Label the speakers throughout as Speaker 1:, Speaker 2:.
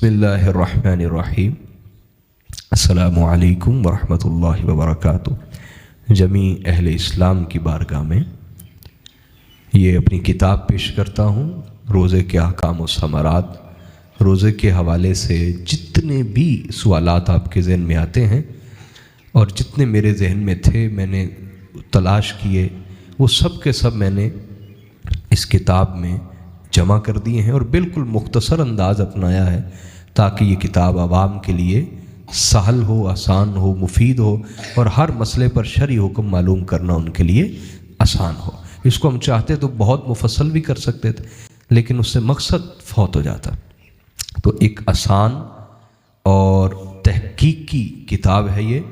Speaker 1: बिस्मिल्लाहिर्रहमानिर्रहीम। अस्सलामु अलैकुम वरहमतुल्लाहि वबरकातुह। जमी अहले इस्लाम की बारगाह में ये अपनी किताब पेश करता हूँ, रोज़े के अहकाम व समरात। रोज़े के हवाले से जितने भी सवालात आपके ज़हन में आते हैं और जितने मेरे जहन में थे, मैंने तलाश किए, वो सब के सब मैंने इस किताब में जमा कर दिए हैं और बिल्कुल मुख्तसर अंदाज़ अपनाया है ताकि ये किताब आवाम के लिए सहल हो, आसान हो, मुफीद हो और हर मसले पर शरई हुक्म मालूम करना उनके लिए आसान हो। इसको हम चाहते तो बहुत मुफस्सल भी कर सकते थे, लेकिन उससे मकसद फौत हो जाता। तो एक आसान और तहकीकी किताब है ये,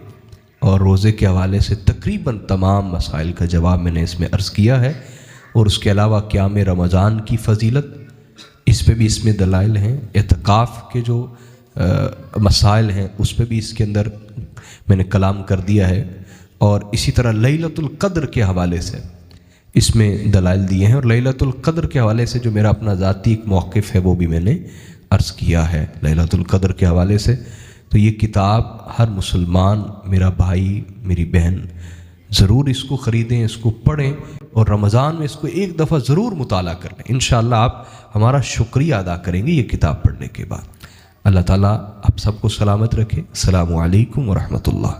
Speaker 1: और रोज़े के हवाले से तकरीबन तमाम मसाइल का जवाब मैंने इसमें अर्ज़ किया है। और उसके अलावा क़याम रमज़ान की फ़जीलत, इस पे भी इसमें दलाइल हैं। एतकाफ़ के जो मसाइल हैं उस पे भी इसके अंदर मैंने कलाम कर दिया है। और इसी तरह लैलतुल क़द्र के हवाले से इसमें दलाइल दिए हैं। और लैलतुल क़द्र के हवाले से जो मेरा अपना ज़ाती एक मौक़िफ़ है वो भी मैंने अर्ज़ किया है लैलतुल क़द्र के हवाले से। तो ये किताब हर मुसलमान, मेरा भाई, मेरी बहन ज़रूर इसको ख़रीदें, इसको पढ़ें और रमज़ान में इसको एक दफ़ा ज़रूर मुताला कर लें। इंशाअल्लाह आप हमारा शुक्रिया अदा करेंगे ये किताब पढ़ने के बाद। अल्लाह ताला आप सबको सलामत रखे। अस्सलामु अलैकुम व रहमतुल्लाह।